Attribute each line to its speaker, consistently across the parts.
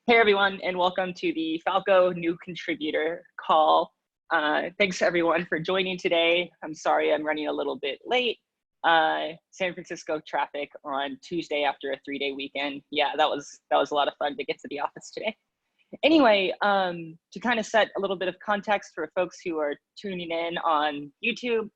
Speaker 1: Hey everyone, and welcome to the Falco new contributor call. Thanks everyone for joining today. I'm sorry I'm running a little bit late. San Francisco traffic on Tuesday after a 3-day weekend. Yeah, that was a lot of fun to get to the office today. Anyway, to kind of set a little bit of context for folks who are tuning in on YouTube,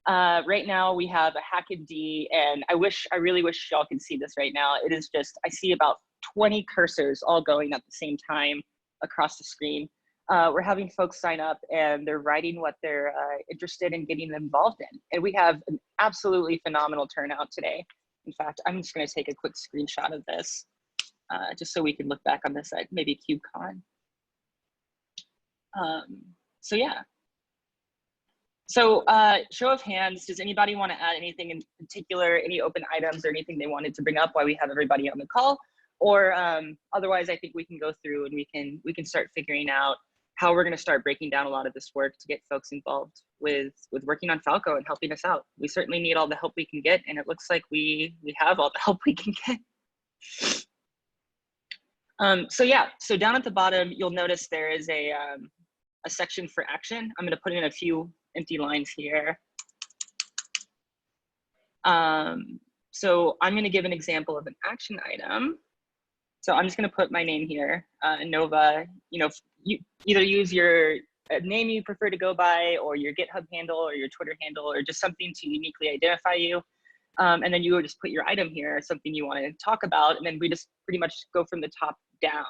Speaker 1: right now we have a HackMD, and I really wish y'all can see this right now. It is just, I see about 20 cursors all going at the same time across the screen. We're having folks sign up and they're writing what they're interested in getting involved in. And we have an absolutely phenomenal turnout today. In fact, I'm just gonna take a quick screenshot of this just so we can look back on this at maybe KubeCon. So yeah. So show of hands, does anybody want to add anything in particular, any open items or anything they wanted to bring up while we have everybody on the call? Or otherwise, I think we can go through and we can start figuring out how we're going to start breaking down a lot of this work to get folks involved with working on Falco and helping us out. We certainly need all the help we can get, and it looks like we have all the help we can get. So yeah, so down at the bottom, you'll notice there is a section for action. I'm going to put in a few empty lines here. So I'm going to give an example of an action item. So I'm just going to put my name here, Nova. You know, you either use your name you prefer to go by, or your GitHub handle, or your Twitter handle, or just something to uniquely identify you. And then you would just put your item here, something you want to talk about, and then we just pretty much go from the top down.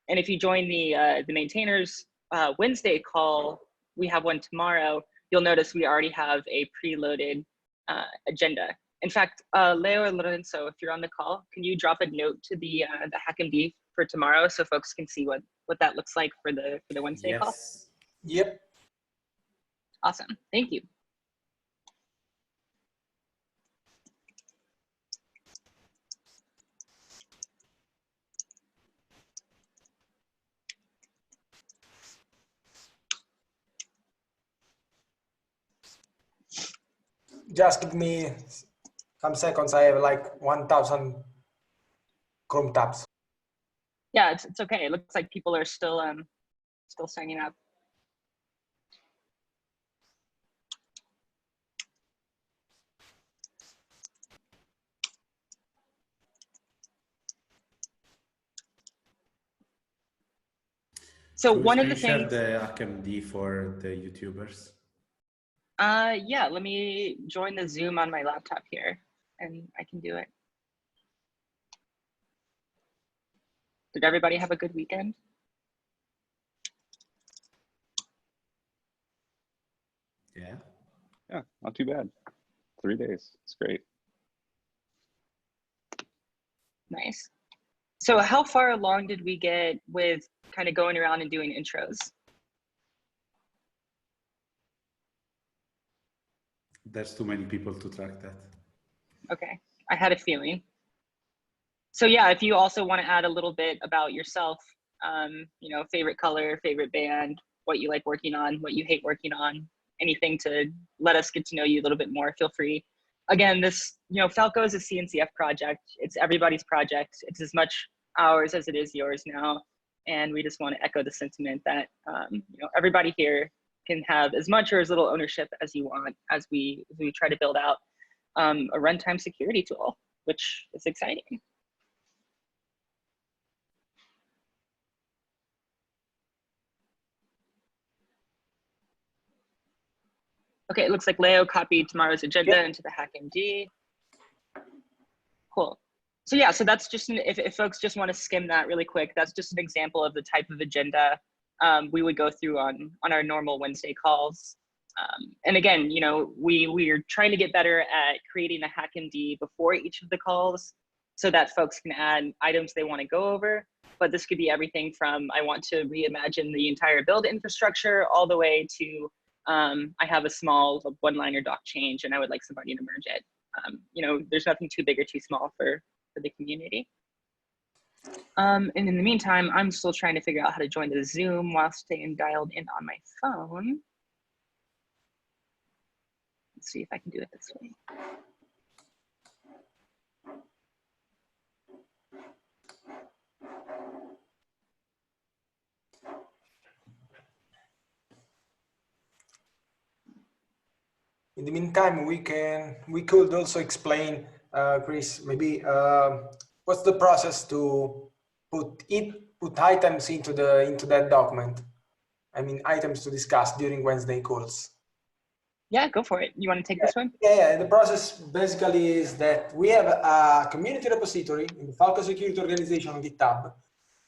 Speaker 1: And if you join the maintainers Wednesday call, we have one tomorrow. You'll notice we already have a preloaded agenda. In fact, Leo or Lorenzo, if you're on the call, can you drop a note to the HackMD for tomorrow so folks can see what that looks like for the Wednesday call?
Speaker 2: Yep.
Speaker 1: Awesome. Thank you.
Speaker 2: Just give me some seconds. I have like 1,000 Chrome tabs.
Speaker 1: Yeah, it's okay. It looks like people are still signing up. So one of the things.
Speaker 3: Share the HackMD for the YouTubers.
Speaker 1: Yeah, let me join the Zoom on my laptop here, and I can do it. Did everybody have a good weekend?
Speaker 4: Yeah, not too bad. 3 days, it's great.
Speaker 1: Nice. So how far along did we get with kind of going around and doing intros?
Speaker 3: There's too many people to track that.
Speaker 1: Okay, I had a feeling. So yeah, if you also want to add a little bit about yourself, you know, favorite color, favorite band, what you like working on, what you hate working on, anything to let us get to know you a little bit more, feel free. Again, this, you know, Falco is a CNCF project. It's everybody's project. It's as much ours as it is yours now. And we just want to echo the sentiment that, you know, everybody here can have as much or as little ownership as you want as we try to build out a runtime security tool, which is exciting. Okay, it looks like Leo copied tomorrow's agenda into the HackMD. Cool. So yeah, so that's just, if folks just want to skim that really quick, that's just an example of the type of agenda we would go through on our normal Wednesday calls. And again, you know, we are trying to get better at creating a HackMD before each of the calls so that folks can add items they want to go over. But this could be everything from I want to reimagine the entire build infrastructure all the way to I have a small one-liner doc change and I would like somebody to merge it. You know, there's nothing too big or too small for the community. And in the meantime, I'm still trying to figure out how to join the Zoom while staying dialed in on my phone. Let's see if I can do it this way.
Speaker 2: in the meantime, we could also explain, Chris, maybe what's the process to put items into that document. I mean, items to discuss during Wednesday calls.
Speaker 1: Yeah, go for it. You want to take this one?
Speaker 2: Yeah, the process basically is that we have a community repository in the Falco Security Organization on GitHub,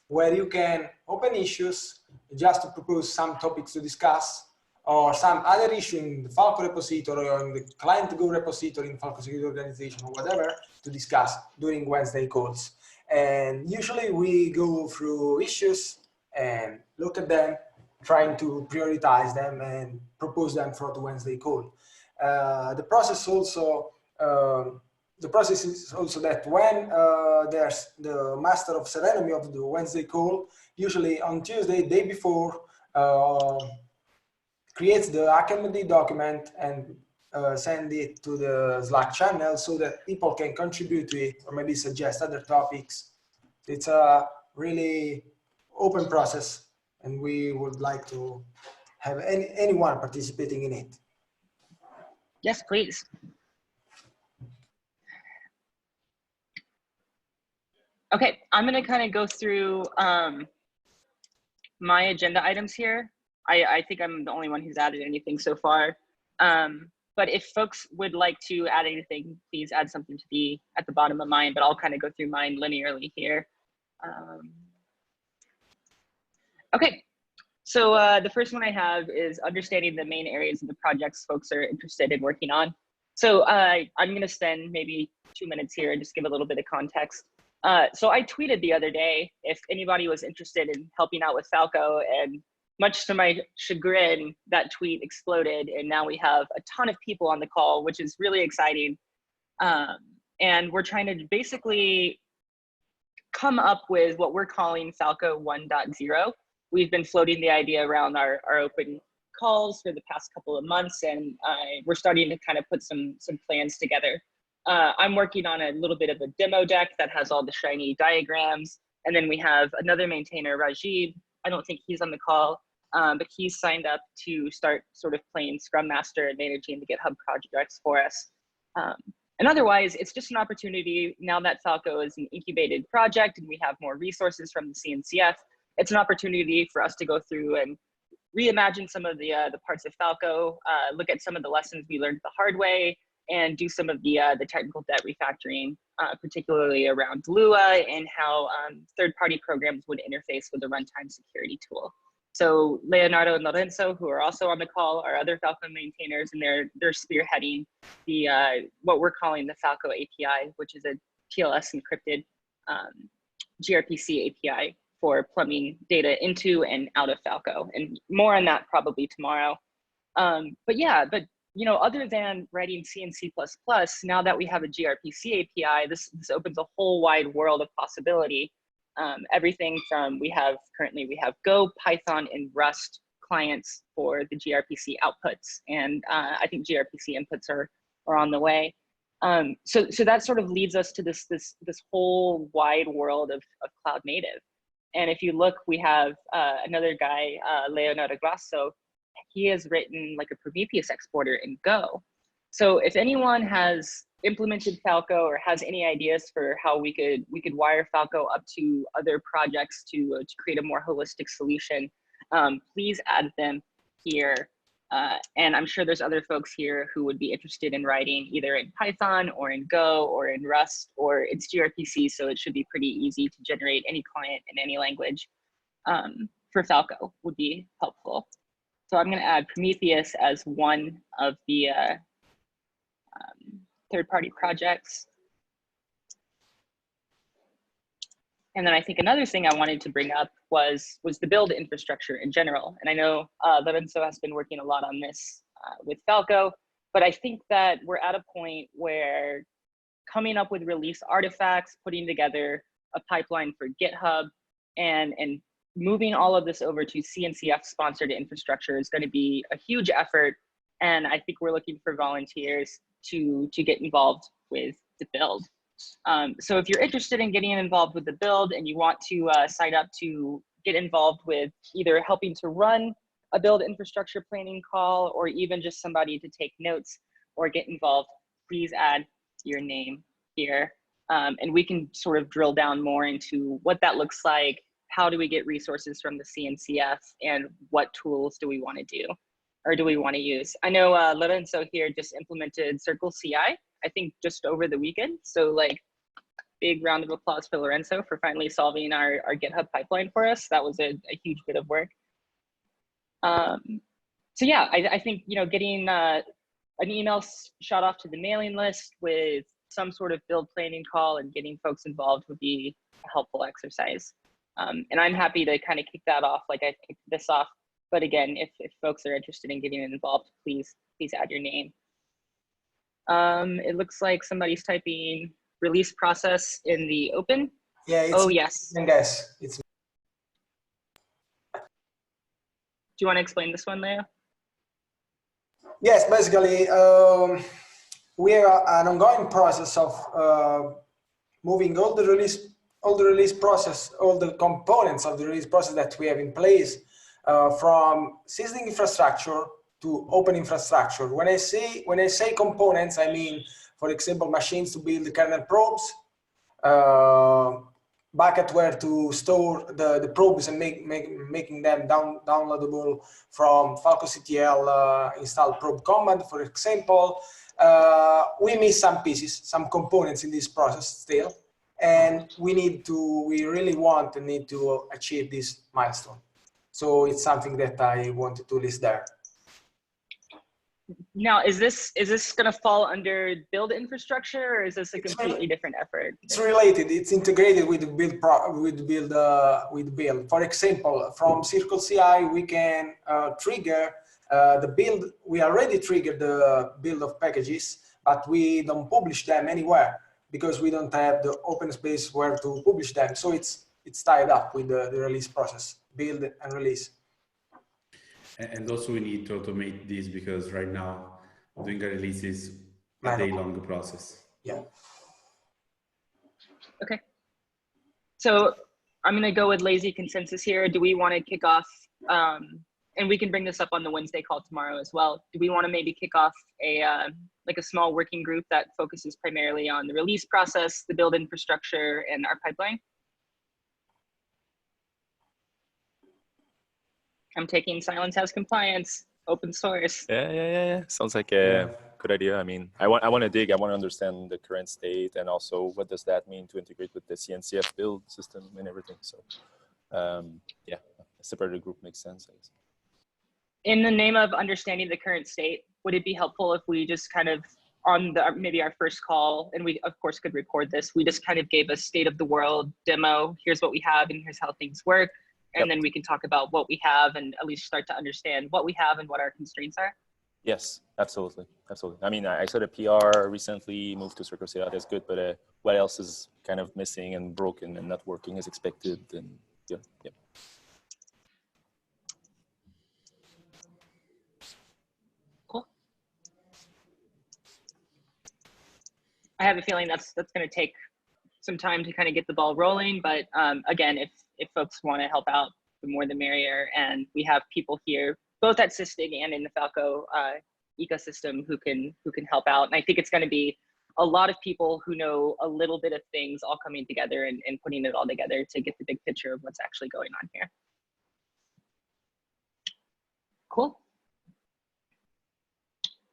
Speaker 2: where you can open issues just to propose some topics to discuss, or some other issue in the Falco repository or in the client Go repository in Falco Security Organization or whatever to discuss during Wednesday calls. And usually we go through issues and look at them, trying to prioritize them and propose them for the Wednesday call. The process is also that when there's the master of ceremony of the Wednesday call, usually on Tuesday, day before, creates the HackMD document and send it to the Slack channel so that people can contribute to it or maybe suggest other topics. It's a really open process, and we would like to have anyone participating in it.
Speaker 1: Yes, please. Okay, I'm going to kind of go through my agenda items here. I think I'm the only one who's added anything so far. But if folks would like to add anything, please add something to at the bottom of mine, but I'll kind of go through mine linearly here. Okay, so the first one I have is understanding the main areas of the projects folks are interested in working on. So I'm going to spend maybe 2 minutes here and just give a little bit of context. So I tweeted the other day if anybody was interested in helping out with Falco, and much to my chagrin, that tweet exploded, and now we have a ton of people on the call, which is really exciting. And we're trying to basically come up with what we're calling Falco 1.0. We've been floating the idea around our open calls for the past couple of months, and we're starting to kind of put some plans together. I'm working on a little bit of a demo deck that has all the shiny diagrams. And then we have another maintainer, Rajiv. I don't think he's on the call, but he's signed up to start sort of playing Scrum Master and managing the GitHub projects for us. And otherwise, it's just an opportunity now that Falco is an incubated project and we have more resources from the CNCF. It's an opportunity for us to go through and reimagine some of the parts of Falco, look at some of the lessons we learned the hard way, and do some of the technical debt refactoring, particularly around Lua and how third-party programs would interface with the runtime security tool. So Leonardo and Lorenzo, who are also on the call, are other Falco maintainers, and they're spearheading the what we're calling the Falco API, which is a TLS encrypted gRPC API for plumbing data into and out of Falco, and more on that probably tomorrow. But you know, other than writing C and C++, now that we have a gRPC API, this opens a whole wide world of possibility. Everything from currently we have Go, Python, and Rust clients for the gRPC outputs, and I think gRPC inputs are on the way. So that sort of leads us to this whole wide world of cloud native. And if you look, we have another guy, Leonardo Grasso. He has written like a Prometheus exporter in Go. So if anyone has implemented Falco or has any ideas for how we could wire Falco up to other projects to create a more holistic solution, please add them here. And I'm sure there's other folks here who would be interested in writing either in Python or in Go or in Rust, or it's gRPC, so it should be pretty easy to generate any client in any language. For Falco would be helpful. So I'm going to add Prometheus as one of the third-party projects. And then I think another thing I wanted to bring up was the build infrastructure in general. And I know Lorenzo has been working a lot on this with Falco, but I think that we're at a point where coming up with release artifacts, putting together a pipeline for GitHub, and moving all of this over to CNCF sponsored infrastructure is going to be a huge effort. And I think we're looking for volunteers to get involved with the build. So if you're interested in getting involved with the build and you want to sign up to get involved with either helping to run a build infrastructure planning call or even just somebody to take notes, or get involved, please add your name here. And we can sort of drill down more into what that looks like. How do we get resources from the CNCF, and what tools do we want to do or do we want to use? I know Lorenzo here just implemented Circle CI, I think just over the weekend. So like, big round of applause for Lorenzo for finally solving our GitHub pipeline for us. That was a huge bit of work. So yeah, I think, you know, getting an email shot off to the mailing list with some sort of build planning call and getting folks involved would be a helpful exercise. And I'm happy to kind of kick that off like I kicked this off. But again, if folks are interested in getting involved, please add your name. It looks like somebody's typing release process in the open.
Speaker 2: Yeah, it's,
Speaker 1: oh, yes.
Speaker 2: I guess it's.
Speaker 1: Do you want to explain this one, Leo?
Speaker 2: Yes, basically, we have an ongoing process of moving all the release process, all the components of the release process that we have in place from existing infrastructure to open infrastructure. When I say components, I mean, for example, machines to build the kernel probes, bucket where to store the probes and making them downloadable from Falco.ctl install probe command, for example. We miss some pieces, some components in this process still, and we really want and need to achieve this milestone. So it's something that I wanted to list there.
Speaker 1: Now, is this going to fall under build infrastructure, or is this a completely different effort?
Speaker 2: It's related. It's integrated with build. For example, from Circle CI, we can trigger the build. We already triggered the build of packages, but we don't publish them anywhere because we don't have the open space where to publish them. So it's tied up with the release process, build and release.
Speaker 3: And also we need to automate this because right now doing a release is a day-long process.
Speaker 2: Yeah.
Speaker 1: Okay. So I'm going to go with lazy consensus here. Do we want to kick off, and we can bring this up on the Wednesday call tomorrow as well. Do we want to maybe kick off like a small working group that focuses primarily on the release process, the build infrastructure, and our pipeline? I'm taking silence as compliance, open source.
Speaker 5: Yeah. Sounds like a good idea. I mean, I want to dig. I want to understand the current state, and also what does that mean to integrate with the CNCF build system and everything. So, yeah, a separated group makes sense, I guess.
Speaker 1: In the name of understanding the current state, would it be helpful if we just kind of on maybe our first call, and we of course could record this, we just kind of gave a state of the world demo. Here's what we have, and here's how things work. And then we can talk about what we have and at least start to understand what we have and what our constraints are.
Speaker 5: Yes, absolutely. I mean, I saw the PR recently, moved to Circle CI, that's good, but what else is kind of missing and broken and not working as expected? And yeah.
Speaker 1: Cool. I have a feeling that's going to take some time to kind of get the ball rolling, but again, if folks want to help out, the more the merrier. And we have people here, both at Sysdig and in the Falco ecosystem, who can help out. And I think it's going to be a lot of people who know a little bit of things all coming together and putting it all together to get the big picture of what's actually going on here. Cool.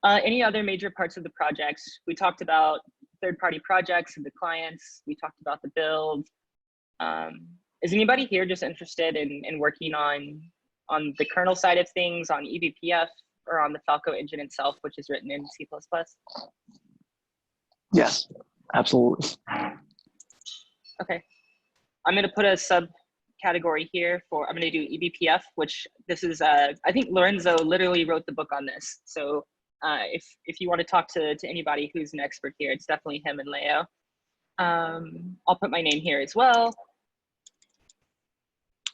Speaker 1: Any other major parts of the projects? We talked about third-party projects and the clients. We talked about the build. Is anybody here just interested in working on the kernel side of things, on eBPF, or on the Falco engine itself, which is written in C++?
Speaker 6: Yes, absolutely.
Speaker 1: Okay. I'm going to put a subcategory here for, I'm going to do eBPF, which this is, I think Lorenzo literally wrote the book on this. So if you want to talk to anybody who's an expert here, it's definitely him and Leo. I'll put my name here as well.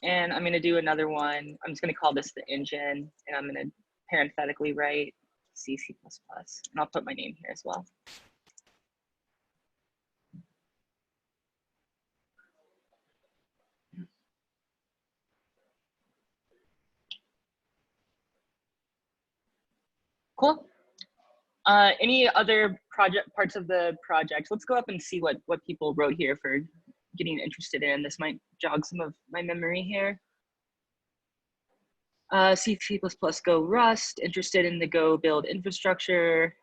Speaker 1: And I'm going to do another one. I'm just going to call this the engine, and I'm going to parenthetically write C++, and I'll put my name here as well. Cool. Any other parts of the project? Let's go up and see what people wrote here for getting interested in. This might jog some of my memory here. C++, Go, Rust, interested in the Go build infrastructure,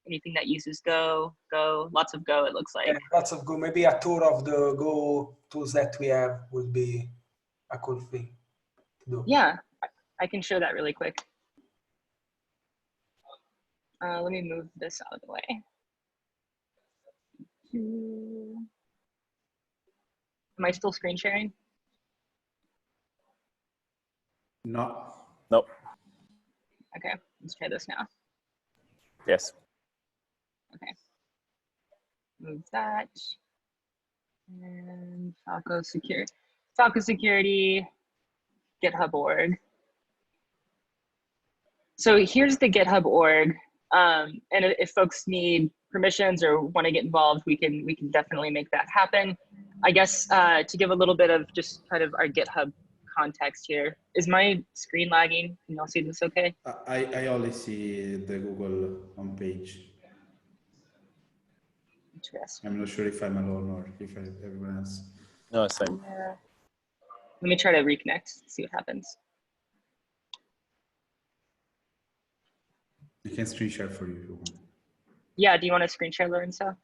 Speaker 1: anything that uses Go, lots of Go it looks like.
Speaker 2: Yeah, lots of Go. Maybe a tour of the Go tools that we have would be a cool thing to do.
Speaker 1: Yeah, I can show that really quick. Let me move this out of the way. Am I still screen sharing?
Speaker 3: No.
Speaker 5: Nope.
Speaker 1: Okay, let's try this now.
Speaker 5: Yes.
Speaker 1: Okay. Move that. And Falco security, GitHub org. So here's the GitHub org. And if folks need permissions or want to get involved, we can definitely make that happen. I guess to give a little bit of just kind of our GitHub context here. Is my screen lagging? Can y'all see this okay?
Speaker 3: I only see the Google homepage.
Speaker 1: Interesting.
Speaker 3: I'm not sure if I'm alone or if everyone else.
Speaker 5: No, it's fine.
Speaker 1: Let me try to reconnect, see what happens.
Speaker 3: I can screen share for you if you want.
Speaker 1: Yeah, do you want to screen share, Lorenzo?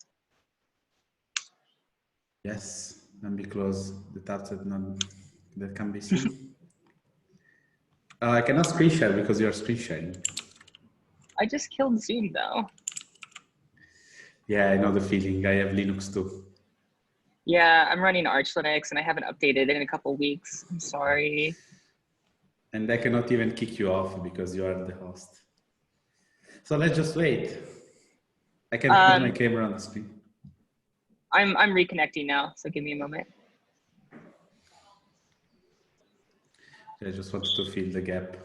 Speaker 3: Yes, and be close the tabs that can be seen. I cannot screen share because you're screen sharing.
Speaker 1: I just killed Zoom though.
Speaker 3: Yeah, I know the feeling. I have Linux too.
Speaker 1: Yeah, I'm running Arch Linux and I haven't updated it in a couple weeks. I'm sorry.
Speaker 3: And I cannot even kick you off because you are the host. So let's just wait. I can put my camera on the screen.
Speaker 1: I'm reconnecting now, so give me a moment.
Speaker 3: I just wanted to fill the gap.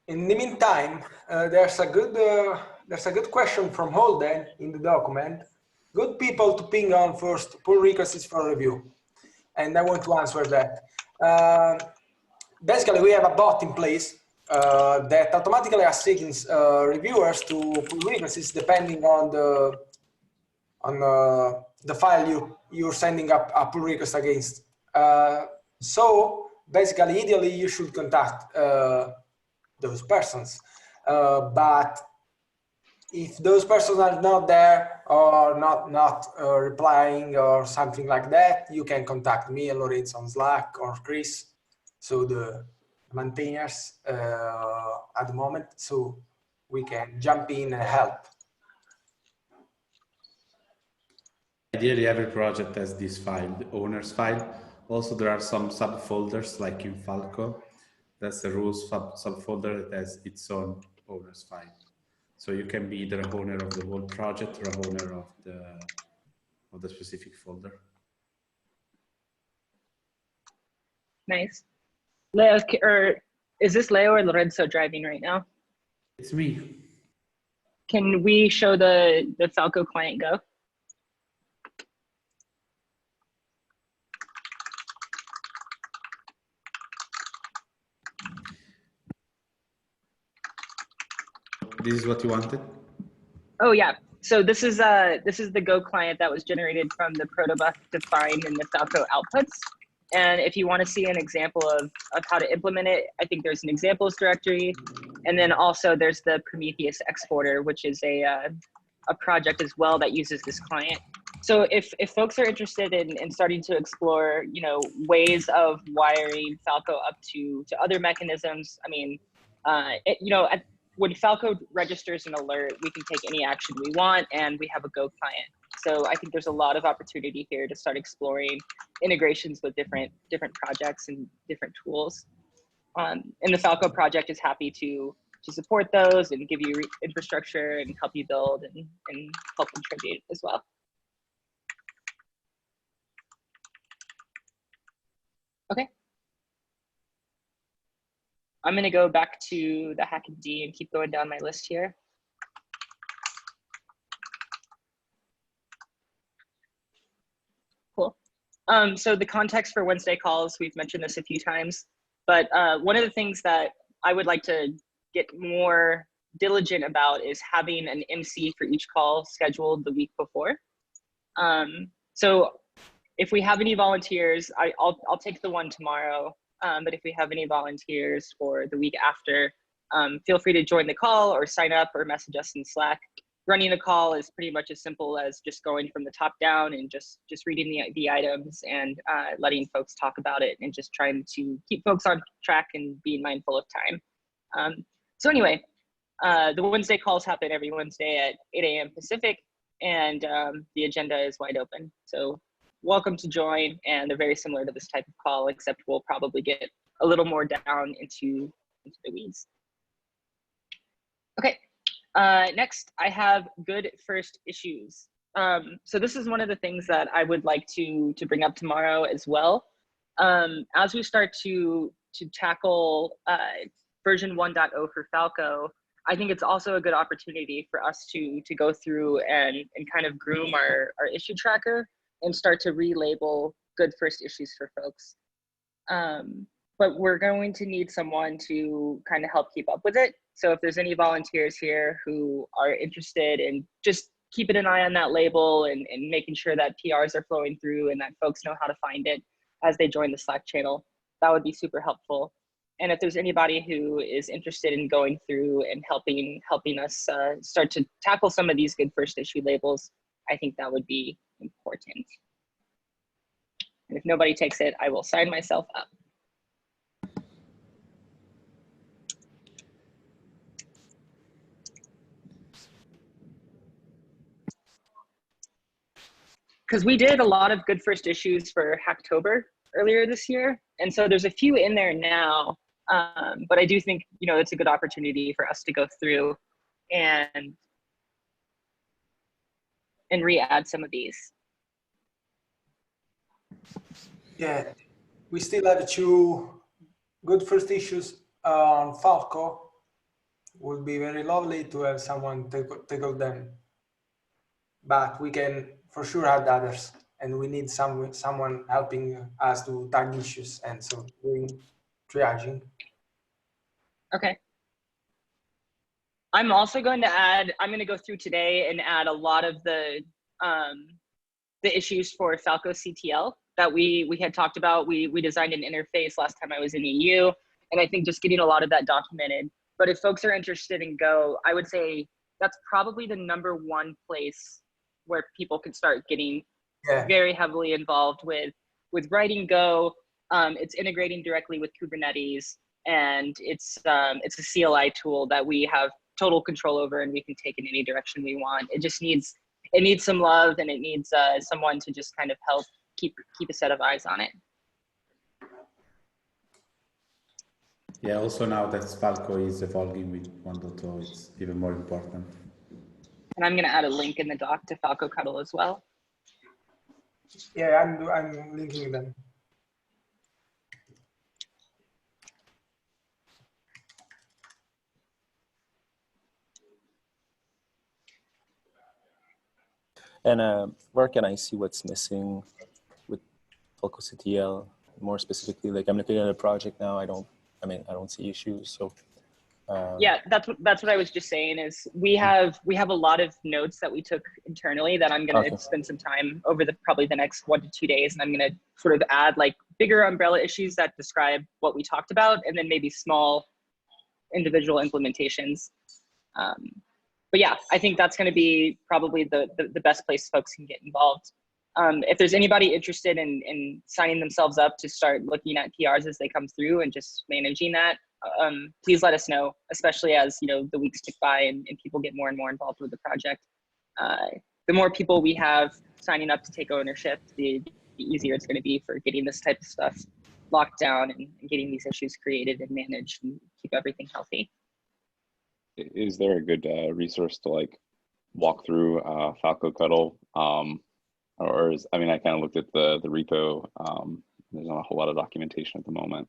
Speaker 2: In the meantime, there's a good question from Holden in the document. Good people to ping on first, pull requests for review. And I want to answer that. Basically, we have a bot in place that automatically assigns reviewers to pull requests depending on the file you're sending up a pull request against. So basically, ideally, you should contact those persons. But if those persons are not there or not replying or something like that, you can contact me, Lorenzo on Slack, or Chris, so the maintainers at the moment, so we can jump in and help.
Speaker 3: Ideally, every project has this file, the owner's file. Also, there are some subfolders, like in Falco. That's the rules subfolder that has its own owner's file. So you can be either a owner of the whole project or a owner of the specific folder.
Speaker 1: Nice. Leo, or is this Leo or Lorenzo driving right now?
Speaker 3: It's me.
Speaker 1: Can we show the Falco client Go?
Speaker 3: This is what you wanted?
Speaker 1: Oh yeah. So this is the Go client that was generated from the protobuf defined in the Falco outputs. And if you want to see an example of how to implement it, I think there's an examples directory. And then also there's the Prometheus exporter, which is a project as well that uses this client. So if folks are interested in starting to explore, ways of wiring Falco up to other mechanisms, I mean, when Falco registers an alert, we can take any action we want, and we have a Go client. So I think there's a lot of opportunity here to start exploring integrations with different projects and different tools. And the Falco project is happy to support those and give you infrastructure and help you build and help contribute as well. Okay. I'm going to go back to the HackMD and keep going down my list here. Cool. So the context for Wednesday calls, we've mentioned this a few times, but one of the things that I would like to get more diligent about is having an MC for each call scheduled the week before. So if we have any volunteers, I'll take the one tomorrow. But if we have any volunteers for the week after, feel free to join the call or sign up or message us in Slack. Running a call is pretty much as simple as just going from the top down and just reading the items and letting folks talk about it and just trying to keep folks on track and being mindful of time. So anyway, the Wednesday calls happen every Wednesday at 8 a.m. Pacific, and the agenda is wide open. So welcome to join, and they're very similar to this type of call, except we'll probably get a little more down into the weeds. Okay, next I have good first issues. So this is one of the things that I would like to bring up tomorrow as well. As we start to tackle version 1.0 for Falco, I think it's also a good opportunity for us to go through and kind of groom our issue tracker and start to relabel good first issues for folks. But we're going to need someone to kind of help keep up with it. So if there's any volunteers here who are interested in just keeping an eye on that label and making sure that PRs are flowing through and that folks know how to find it as they join the Slack channel, that would be super helpful. And if there's anybody who is interested in going through and helping us start to tackle some of these good first issue labels, I think that would be important. And if nobody takes it, I will sign myself up. Because we did a lot of good first issues for Hacktober earlier this year. And so there's a few in there now, but I do think, it's a good opportunity for us to go through and re-add some of these.
Speaker 2: Yeah, we still have 2 good first issues on Falco. Would be very lovely to have someone tackle them, but we can for sure add others, and we need someone helping us to tag issues and so doing triaging.
Speaker 1: Okay. I'm also going to go through today and add a lot of the issues for Falco CTL that we had talked about. We designed an interface last time I was in EU, and I think just getting a lot of that documented. But if folks are interested in Go, I would say that's probably the #1 place where people can start getting very heavily involved with writing Go. It's integrating directly with Kubernetes, and it's a CLI tool that we have total control over, and we can take in any direction we want. It just needs some love, and it needs someone to just kind of help keep a set of eyes on it.
Speaker 3: Yeah, also now that Falco is evolving with 1.0, it's even more important.
Speaker 1: And I'm going to add a link in the doc to Falco Cuddle as well.
Speaker 2: Yeah, I'm linking them.
Speaker 5: And where can I see what's missing with Falco CTL? More specifically, like I'm looking at a project now. I don't see issues. So
Speaker 1: yeah, that's what I was just saying is we have a lot of notes that we took internally that I'm going to spend some time over probably the next 1 to 2 days, and I'm going to sort of add like bigger umbrella issues that describe what we talked about, and then maybe small individual implementations. But yeah, I think that's going to be probably the best place folks can get involved. If there's anybody interested in signing themselves up to start looking at PRs as they come through and just managing that, please let us know, especially as the weeks tick by and people get more and more involved with the project. The more people we have signing up to take ownership, the easier it's going to be for getting this type of stuff locked down and getting these issues created and managed and keep everything healthy.
Speaker 4: Is there a good resource to like walk through Falco Cuddle? Or I kind of looked at the repo. There's not a whole lot of documentation at the moment.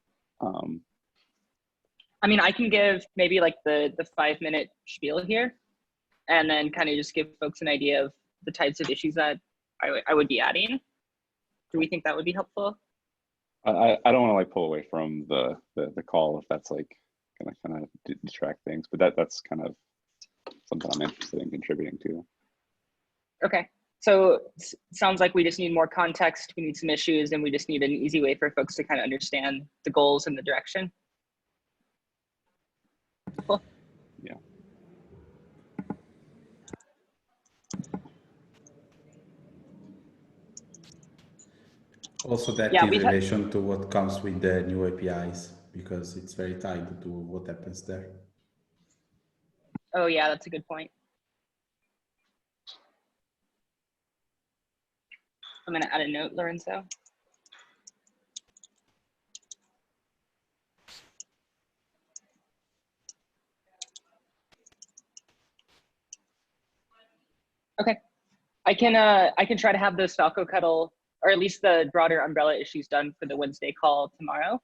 Speaker 1: I can give maybe like the 5-minute spiel here, and then kind of just give folks an idea of the types of issues that I would be adding. Do we think that would be helpful?
Speaker 4: I don't want to like pull away from the call if that's like gonna kind of detract things, but that's kind of something I'm interested in contributing to.
Speaker 1: Okay. So sounds like we just need more context. We need some issues, and we just need an easy way for folks to kind of understand the goals and the direction. Cool.
Speaker 4: Yeah.
Speaker 3: Also that
Speaker 1: Yeah,
Speaker 3: in relation to what comes with the new APIs, because it's very tied to what happens there.
Speaker 1: Oh yeah, that's a good point. I'm gonna add a note, Lorenzo. Okay, I can try to have those Falco Cuddle, or at least the broader umbrella issues done for the Wednesday call tomorrow,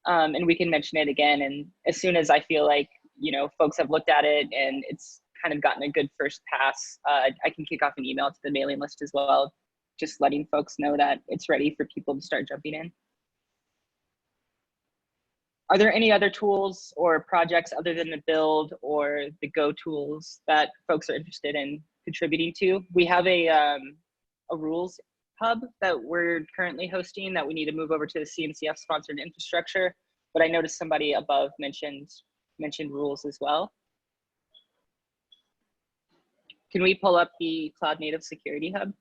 Speaker 1: and we can mention it again. And as soon as I feel like folks have looked at it and it's kind of gotten a good first pass, I can kick off an email to the mailing list as well, just letting folks know that it's ready for people to start jumping in. Are there any other tools or projects other than the build or the Go tools that folks are interested in contributing to? We have a rules hub that we're currently hosting that we need to move over to the CNCF sponsored infrastructure, but I noticed somebody above mentioned rules as well. Can we pull up the Cloud Native Security Hub?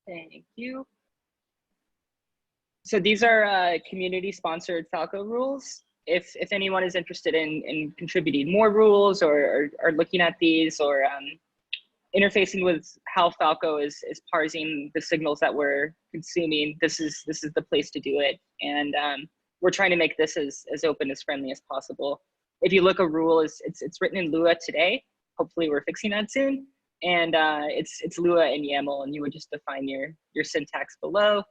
Speaker 1: Thank you. So these are community-sponsored Falco rules. If anyone is interested in contributing more rules or looking at these or interfacing with how Falco is parsing the signals that we're consuming, this is the place to do it. And we're trying to make this as open, as friendly as possible. If you look, a rule it's written in Lua today. Hopefully we're fixing that soon. And it's Lua and YAML, and you would just define your syntax below.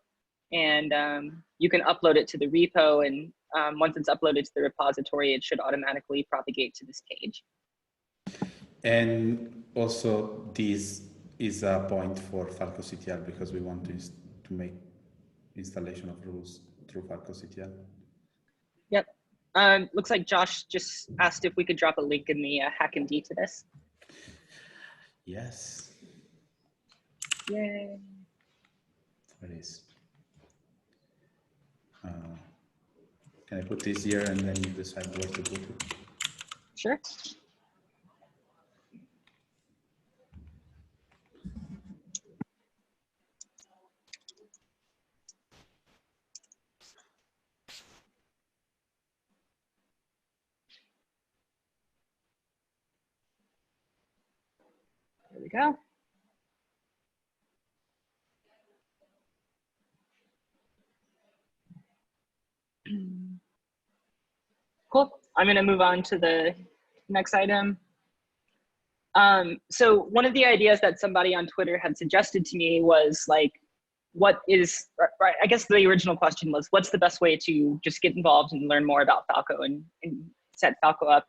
Speaker 1: And you can upload it to the repo, and once it's uploaded to the repository, it should automatically propagate to this page.
Speaker 3: And also this is a point for Falco CTL because we want to make installation of rules through Falco CTL.
Speaker 1: Yep. Looks like Josh just asked if we could drop a link in the HackMD to this.
Speaker 3: Yes.
Speaker 1: Yay.
Speaker 3: There it is. Can I put this here and then you decide where to put it?
Speaker 1: Sure. There we go. Cool. I'm going to move on to the next item. So one of the ideas that somebody on Twitter had suggested to me was like, I guess the original question was, what's the best way to just get involved and learn more about Falco and set Falco up?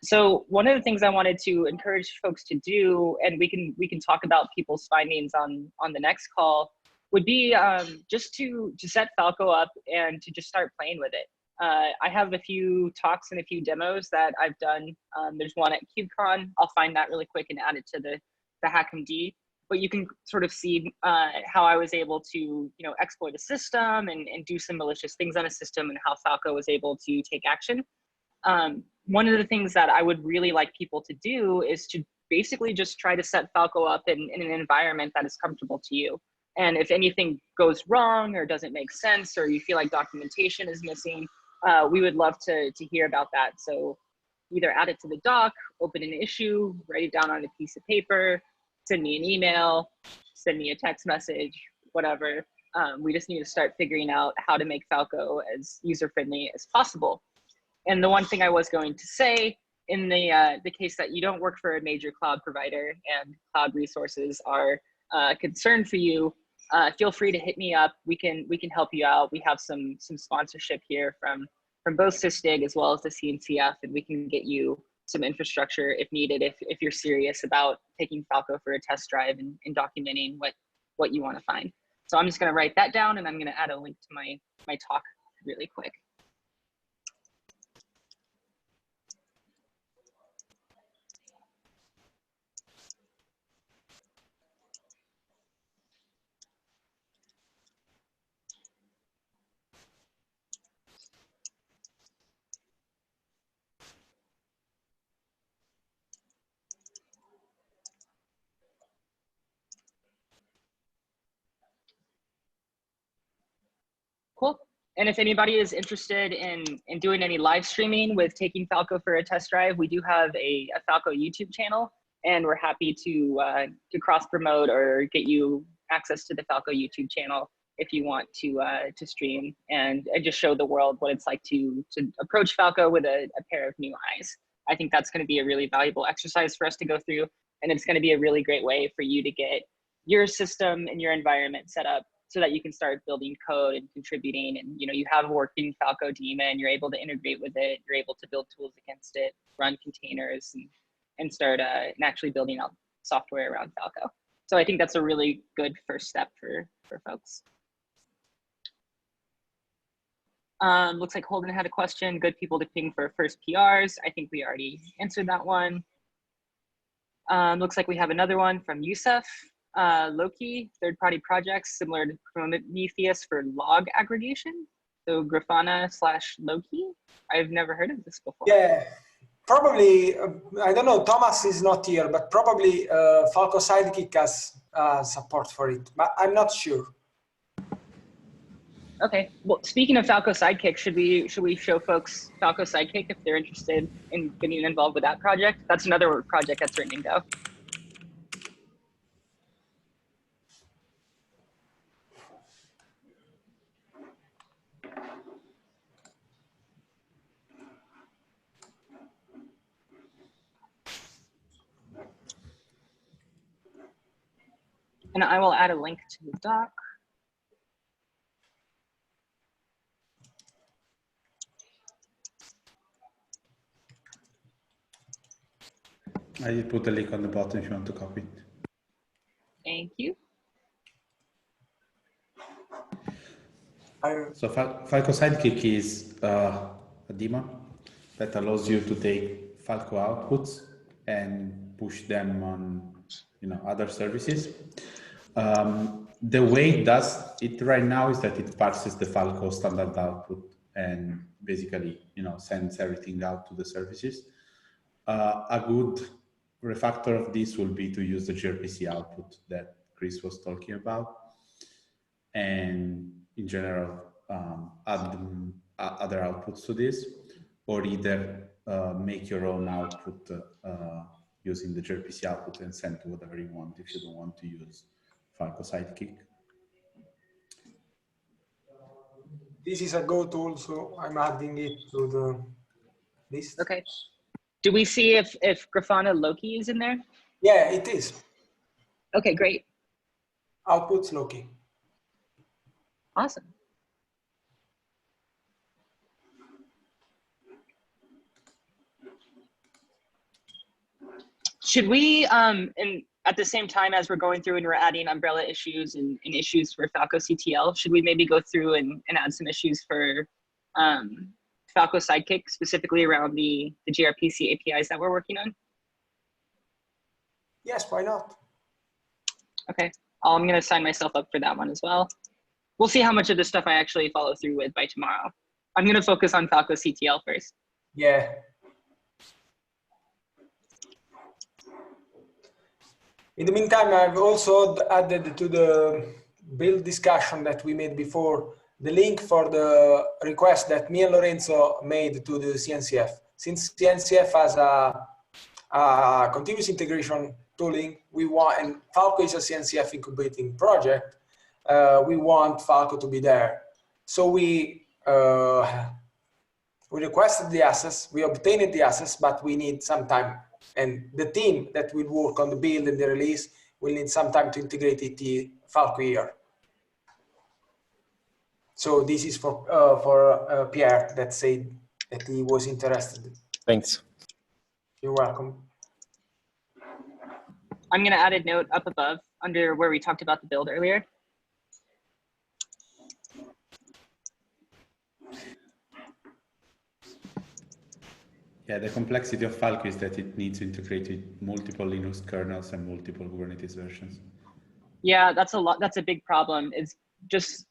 Speaker 1: So one of the things I wanted to encourage folks to do, and we can talk about people's findings on the next call, would be just to set Falco up and to just start playing with it. I have a few talks and a few demos that I've done. There's one at KubeCon. I'll find that really quick and add it to the HackMD. But you can sort of see how I was able to exploit a system and do some malicious things on a system, and how Falco was able to take action. One of the things that I would really like people to do is to basically just try to set Falco up in an environment that is comfortable to you. And if anything goes wrong or doesn't make sense, or you feel like documentation is missing, we would love to hear about that. So either add it to the doc, open an issue, write it down on a piece of paper, send me an email, send me a text message, whatever. We just need to start figuring out how to make Falco as user-friendly as possible. And the one thing I was going to say, in the case that you don't work for a major cloud provider and cloud resources are a concern for you, feel free to hit me up. We can help you out. We have some sponsorship here from both SysDig as well as the CNCF, and we can get you some infrastructure if needed, if you're serious about taking Falco for a test drive and documenting what you want to find. So I'm just going to write that down, and I'm going to add a link to my talk really quick. Cool. And if anybody is interested in doing any live streaming with taking Falco for a test drive, we do have a Falco YouTube channel, and we're happy to cross promote or get you access to the Falco YouTube channel if you want to stream and just show the world what it's like to approach Falco with a pair of new eyes. I think that's going to be a really valuable exercise for us to go through, and it's going to be a really great way for you to get your system and your environment set up so that you can start building code and contributing, and you have a working Falco daemon, you're able to integrate with it, you're able to build tools against it, run containers, and start actually building out software around Falco. So I think that's a really good first step for folks. Looks like Holden had a question. Good people to ping for first PRs. I think we already answered that one. Looks like we have another one from Yusuf. Loki, third-party projects similar to Prometheus for log aggregation. So Grafana/Loki. I've never heard of this before.
Speaker 2: Yeah, probably, I don't know, Thomas is not here, but probably Falco Sidekick has support for it, but I'm not sure.
Speaker 1: Okay, well, speaking of Falco Sidekick, should we show folks Falco Sidekick if they're interested in getting involved with that project? That's another project that's written in Go. And I will add a link to the doc.
Speaker 3: I put a link on the bottom if you want to copy it.
Speaker 1: Thank you.
Speaker 3: So Falco Sidekick is a daemon that allows you to take Falco outputs and push them on other services. The way it does it right now is that it parses the Falco standard output and basically sends everything out to the services. A good refactor of this will be to use the gRPC output that Chris was talking about, and in general add other outputs to this, or either make your own output using the gRPC output and send to whatever you want if you don't want to use Falco Sidekick.
Speaker 2: This is a Go tool, so I'm adding it to the list.
Speaker 1: Okay. Do we see if Grafana Loki is in there?
Speaker 2: Yeah, it is.
Speaker 1: Okay, great.
Speaker 2: Outputs Loki.
Speaker 1: Awesome. Should we, and at the same time as we're going through and we're adding umbrella issues and issues for Falco CTL, should we maybe go through and add some issues for Falco Sidekick, specifically around the gRPC APIs that we're working on?
Speaker 2: Yes, why not?
Speaker 1: Okay, I'm going to sign myself up for that one as well. We'll see how much of this stuff I actually follow through with by tomorrow. I'm going to focus on Falco CTL first.
Speaker 2: Yeah. In the meantime, I've also added to the build discussion that we made before the link for the request that me and Lorenzo made to the CNCF. Since CNCF has a continuous integration tooling, we want, and Falco is a CNCF incubating project, we want Falco to be there. So we requested the access, we obtained the access, but we need some time. And the team that will work on the build and the release will need some time to integrate it to Falco here. So this is for Pierre that said that he was interested.
Speaker 5: Thanks.
Speaker 2: You're welcome.
Speaker 1: I'm going to add a note up above under where we talked about the build earlier.
Speaker 3: Yeah, the complexity of Falco is that it needs to integrate with multiple Linux kernels and multiple Kubernetes versions.
Speaker 1: Yeah, that's a lot. That's a big problem. Is just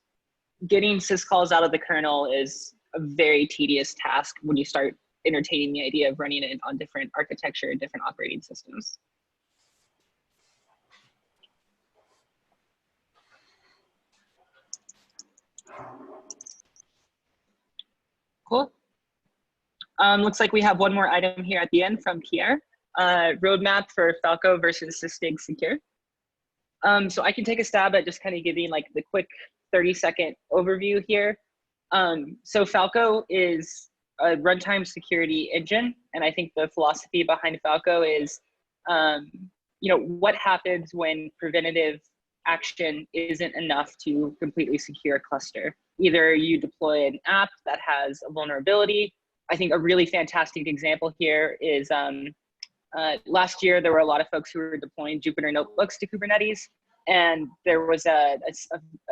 Speaker 1: getting syscalls out of the kernel is a very tedious task when you start entertaining the idea of running it on different architecture and different operating systems. Cool. Looks like we have one more item here at the end from Pierre. Roadmap for Falco versus Sysdig Secure. So I can take a stab at just kind of giving like the quick 30-second overview here. So Falco is a runtime security engine. And I think the philosophy behind Falco is, what happens when preventative action isn't enough to completely secure a cluster? Either you deploy an app that has a vulnerability. I think a really fantastic example here is last year, there were a lot of folks who were deploying Jupyter notebooks to Kubernetes. And there was a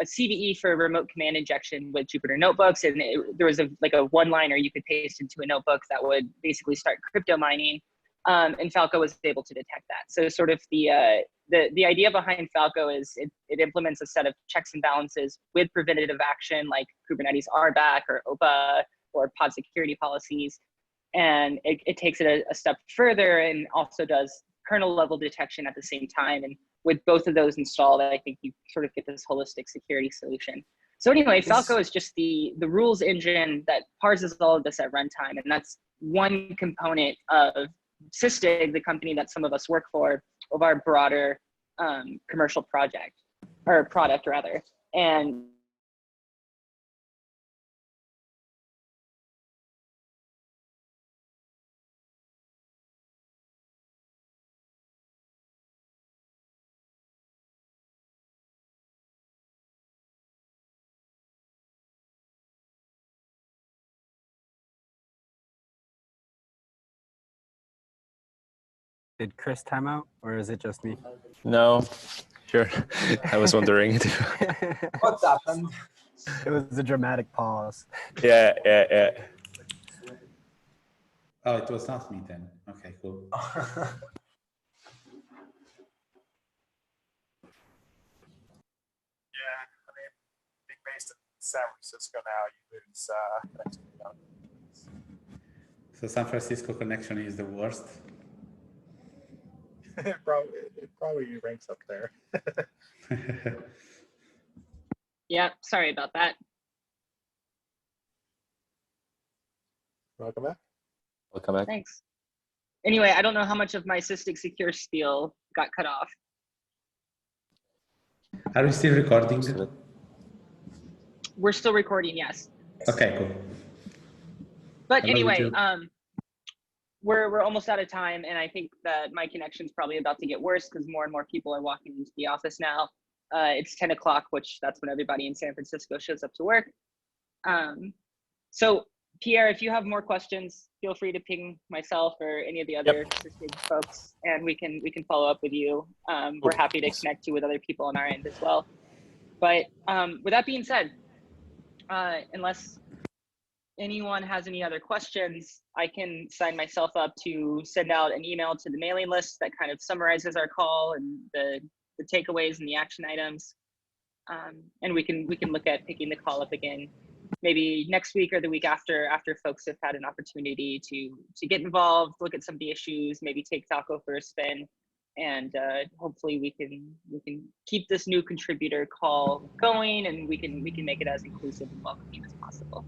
Speaker 1: CVE for remote command injection with Jupyter notebooks. And there was a one-liner you could paste into a notebook that would basically start crypto mining. And Falco was able to detect that. So sort of the idea behind Falco is it implements a set of checks and balances with preventative action like Kubernetes RBAC or OPA or pod security policies. And it takes it a step further and also does kernel level detection at the same time. And with both of those installed, I think you sort of get this holistic security solution. So anyway, Falco is just the rules engine that parses all of this at runtime. And that's one component of Sysdig, the company that some of us work for, of our broader commercial project, or product rather. And
Speaker 7: Did Chris time out, or is it just me?
Speaker 5: No, sure. I was wondering.
Speaker 2: What's happened?
Speaker 7: It was a dramatic pause.
Speaker 5: Yeah.
Speaker 3: Oh, it was not me then. Okay, cool.
Speaker 8: Yeah, I mean, being based in San Francisco now, you lose connectivity on.
Speaker 3: So San Francisco connection is the worst.
Speaker 8: It probably ranks up there.
Speaker 1: yeah, sorry about that.
Speaker 8: Welcome back.
Speaker 5: Welcome back.
Speaker 1: Thanks. Anyway, I don't know how much of my Sysdig Secure spiel got cut off.
Speaker 3: Are we still recording?
Speaker 1: We're still recording, yes.
Speaker 3: Okay, cool.
Speaker 1: But
Speaker 3: I love you
Speaker 1: anyway,
Speaker 3: too.
Speaker 1: we're almost out of time, and I think that my connection's probably about to get worse because more and more people are walking into the office now. It's 10 o'clock, which that's when everybody in San Francisco shows up to work. So Pierre, if you have more questions, feel free to ping myself or any of the other Sysdig folks, and we can follow up with you. We're happy to connect you with other people on our end as well. But with that being said, unless anyone has any other questions, I can sign myself up to send out an email to the mailing list that kind of summarizes our call and the takeaways and the action items. And we can look at picking the call up again, maybe next week or the week after folks have had an opportunity to get involved, look at some of the issues, maybe take Falco for a spin, and hopefully we can keep this new contributor call going, and we can make it as inclusive and welcoming as possible.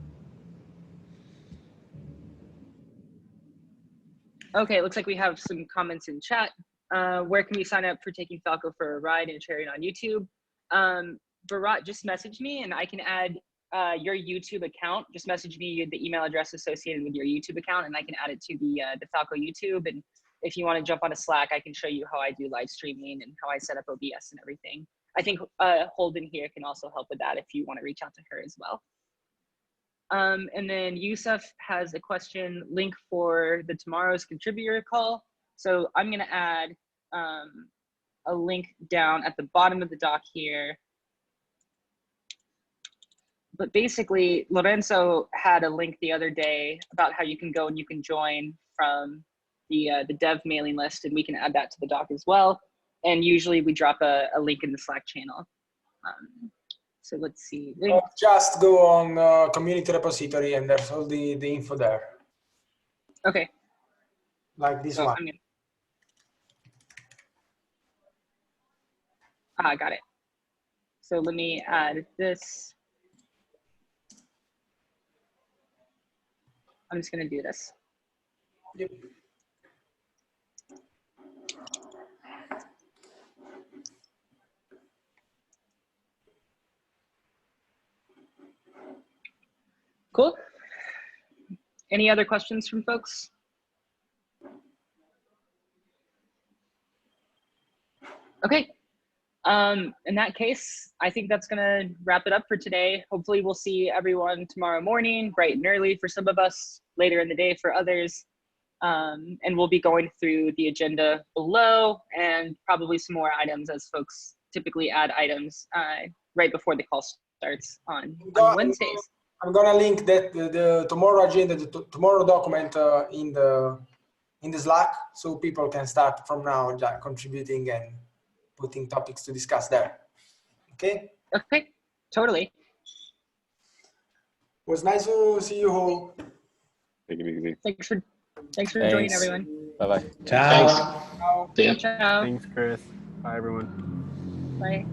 Speaker 1: Okay, it looks like we have some comments in chat. Where can we sign up for taking Falco for a ride and sharing on YouTube? Bharat, just message me and I can add your YouTube account. Just message me the email address associated with your YouTube account and I can add it to the Falco YouTube. And if you want to jump on a Slack, I can show you how I do live streaming and how I set up OBS and everything. I think Holden here can also help with that if you want to reach out to her as well. And then Yusuf has a question, link for the tomorrow's contributor call. So I'm going to add a link down at the bottom of the doc here. But basically, Lorenzo had a link the other day about how you can go and you can join from the dev mailing list, and we can add that to the doc as well. And usually we drop a link in the Slack channel. So let's see.
Speaker 2: Just go on community repository and there's all the info there.
Speaker 1: Okay.
Speaker 2: Like this
Speaker 1: So
Speaker 2: one.
Speaker 1: I got it. So let me add this. I'm just going to do this.
Speaker 2: Yep.
Speaker 1: Cool. Any other questions from folks? Okay. In that case, I think that's gonna wrap it up for today. Hopefully we'll see everyone tomorrow morning, bright and early for some of us, later in the day for others. And we'll be going through the agenda below and probably some more items as folks typically add items right before the call starts on Wednesdays.
Speaker 2: I'm gonna link that the tomorrow agenda, the tomorrow document in the Slack, so people can start from now contributing and putting topics to discuss there. Okay?
Speaker 1: Okay, totally.
Speaker 2: It was nice to see you all.
Speaker 4: Take it easy.
Speaker 1: Thanks for joining, everyone.
Speaker 5: Bye-bye.
Speaker 3: Ciao.
Speaker 2: Ciao.
Speaker 1: Ciao.
Speaker 7: Thanks, Chris. Bye, everyone.
Speaker 1: Bye.